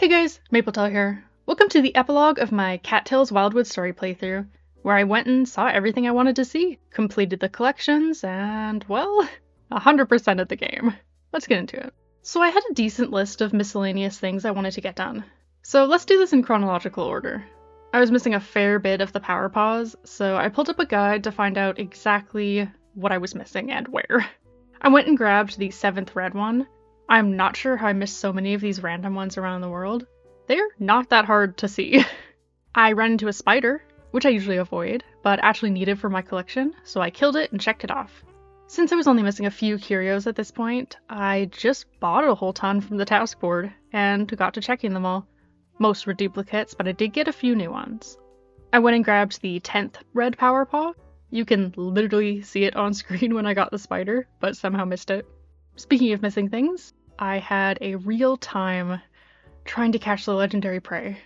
Hey guys, Mapletail here. Welcome to the epilogue of my Cattails Wildwood Story playthrough, where I went and saw everything I wanted to see, completed the collections, and, well, 100% of the game. Let's get into it. So I had a decent list of miscellaneous things I wanted to get done. So let's do this in chronological order. I was missing a fair bit of the power paws, so I pulled up a guide to find out exactly what I was missing and where. I went and grabbed the 7th red one. I'm not sure how I missed so many of these random ones around the world. They're not that hard to see. I ran into a spider, which I usually avoid, but actually needed for my collection, so I killed it and checked it off. Since I was only missing a few curios at this point, I just bought a whole ton from the task board, and got to checking them all. Most were duplicates, but I did get a few new ones. I went and grabbed the 10th red power paw. You can literally see it on screen when I got the spider, but somehow missed it. Speaking of missing things, I had a real time trying to catch the legendary prey.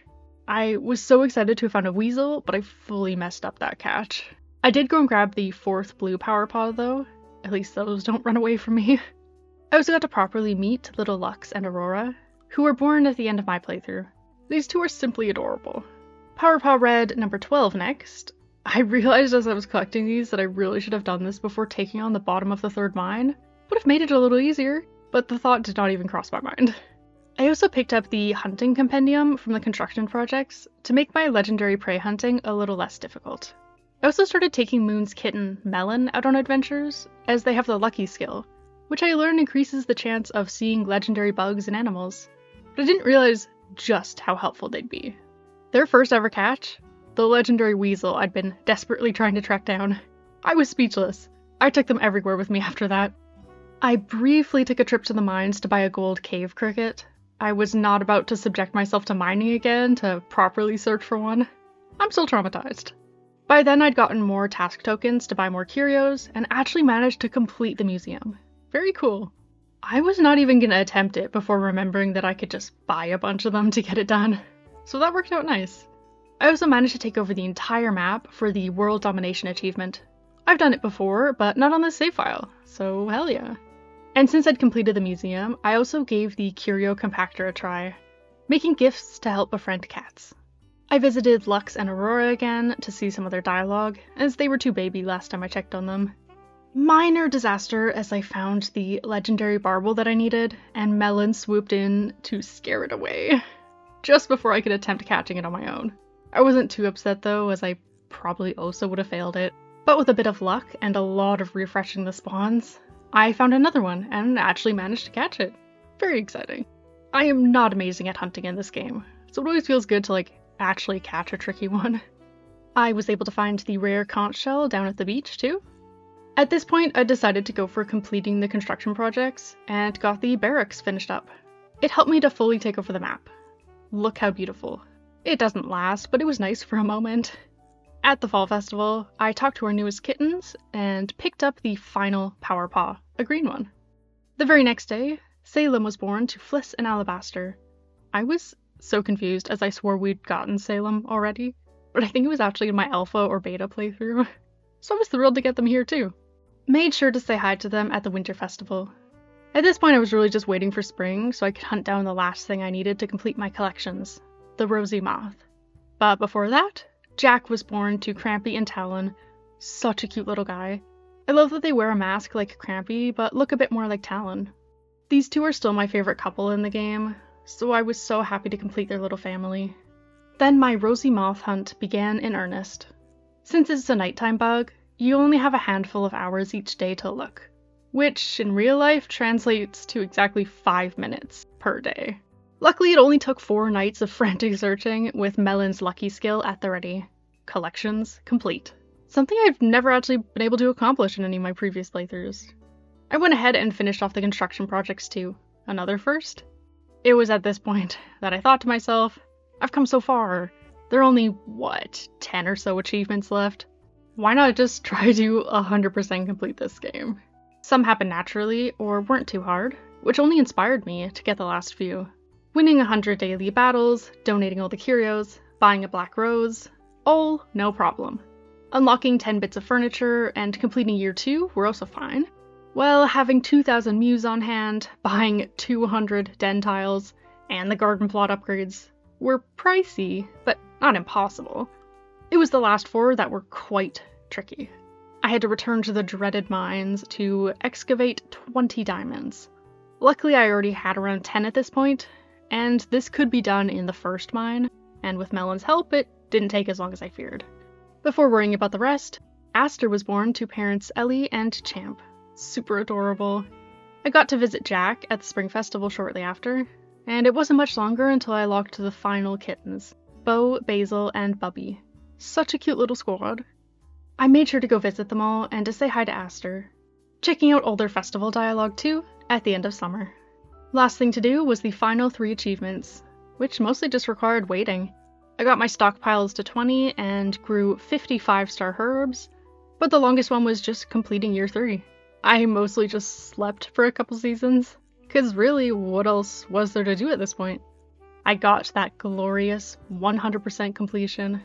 I was so excited to have found a weasel, but I fully messed up that catch. I did go and grab the 4th blue power paw though, at least those don't run away from me. I also got to properly meet little Lux and Aurora, who were born at the end of my playthrough. These two are simply adorable. Power paw red number 12 next. I realized as I was collecting these that I really should have done this before taking on the bottom of the 3rd mine. Would have made it a little easier, but the thought did not even cross my mind. I also picked up the hunting compendium from the construction projects to make my legendary prey hunting a little less difficult. I also started taking Moon's kitten, Melon, out on adventures, as they have the lucky skill, which I learned increases the chance of seeing legendary bugs and animals. But I didn't realize just how helpful they'd be. Their first ever catch, the legendary weasel I'd been desperately trying to track down. I was speechless. I took them everywhere with me after that. I briefly took a trip to the mines to buy a gold cave cricket. I was not about to subject myself to mining again to properly search for one. I'm still traumatized. By then I'd gotten more task tokens to buy more curios, and actually managed to complete the museum. Very cool. I was not even gonna attempt it before remembering that I could just buy a bunch of them to get it done. So that worked out nice. I also managed to take over the entire map for the World Domination achievement. I've done it before, but not on this save file, so hell yeah. And since I'd completed the museum, I also gave the Curio Compactor a try, making gifts to help befriend cats. I visited Lux and Aurora again to see some of their dialogue, as they were too baby last time I checked on them. Minor disaster as I found the legendary barbel that I needed, and Melon swooped in to scare it away, just before I could attempt catching it on my own. I wasn't too upset though, as I probably also would have failed it, but with a bit of luck and a lot of refreshing the spawns, I found another one and actually managed to catch it. Very exciting. I am not amazing at hunting in this game, so it always feels good to actually catch a tricky one. I was able to find the rare conch shell down at the beach too. At this point I decided to go for completing the construction projects and got the barracks finished up. It helped me to fully take over the map. Look how beautiful. It doesn't last, but it was nice for a moment. At the fall festival, I talked to our newest kittens and picked up the final power paw, a green one. The very next day, Salem was born to Fliss and Alabaster. I was so confused as I swore we'd gotten Salem already, but I think it was actually in my alpha or beta playthrough, so I was thrilled to get them here too. Made sure to say hi to them at the winter festival. At this point I was really just waiting for spring so I could hunt down the last thing I needed to complete my collections, the rosy moth. But before that, Jack was born to Crampy and Talon. Such a cute little guy. I love that they wear a mask like Crampy, but look a bit more like Talon. These two are still my favorite couple in the game, so I was so happy to complete their little family. Then my rosy moth hunt began in earnest. Since it's a nighttime bug, you only have a handful of hours each day to look, which in real life translates to exactly 5 minutes per day. Luckily, it only took 4 nights of frantic searching with Melon's lucky skill at the ready. Collections complete. Something I've never actually been able to accomplish in any of my previous playthroughs. I went ahead and finished off the construction projects too. Another first? It was at this point that I thought to myself, I've come so far. There are only, 10 or so achievements left? Why not just try to 100% complete this game? Some happened naturally or weren't too hard, which only inspired me to get the last few. Winning 100 daily battles, donating all the curios, buying a black rose, all no problem. Unlocking 10 bits of furniture and completing year 2 were also fine. Well, having 2,000 mews on hand, buying 200 den tiles, and the garden plot upgrades were pricey, but not impossible. It was the last 4 that were quite tricky. I had to return to the dreaded mines to excavate 20 diamonds. Luckily, I already had around 10 at this point, and this could be done in the first mine, and with Melon's help, it didn't take as long as I feared. Before worrying about the rest, Aster was born to parents Ellie and Champ. Super adorable. I got to visit Jack at the Spring Festival shortly after, and it wasn't much longer until I locked the final kittens, Bo, Basil, and Bubby. Such a cute little squad. I made sure to go visit them all and to say hi to Aster, checking out all their festival dialogue too at the end of summer. Last thing to do was the final 3 achievements, which mostly just required waiting. I got my stockpiles to 20 and grew 50 5-star herbs, but the longest one was just completing year 3. I mostly just slept for a couple seasons, cause really, what else was there to do at this point? I got that glorious 100% completion,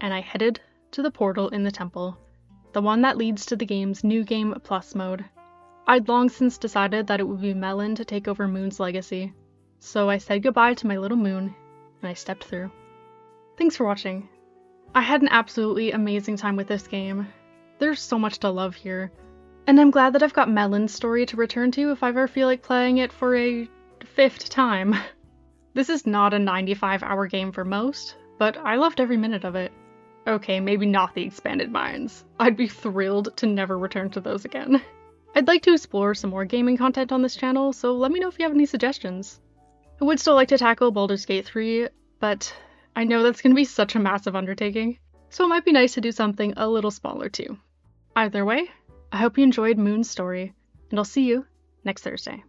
and I headed to the portal in the temple, the one that leads to the game's New Game Plus mode. I'd long since decided that it would be Melon to take over Moon's legacy, so I said goodbye to my little Moon, and I stepped through. Thanks for watching. I had an absolutely amazing time with this game. There's so much to love here, and I'm glad that I've got Melon's story to return to if I ever feel like playing it for a 5th time. This is not a 95-hour game for most, but I loved every minute of it. Okay, maybe not the expanded mines. I'd be thrilled to never return to those again. I'd like to explore some more gaming content on this channel, so let me know if you have any suggestions. I would still like to tackle Baldur's Gate 3, but I know that's going to be such a massive undertaking, so it might be nice to do something a little smaller too. Either way, I hope you enjoyed Moon's story, and I'll see you next Thursday.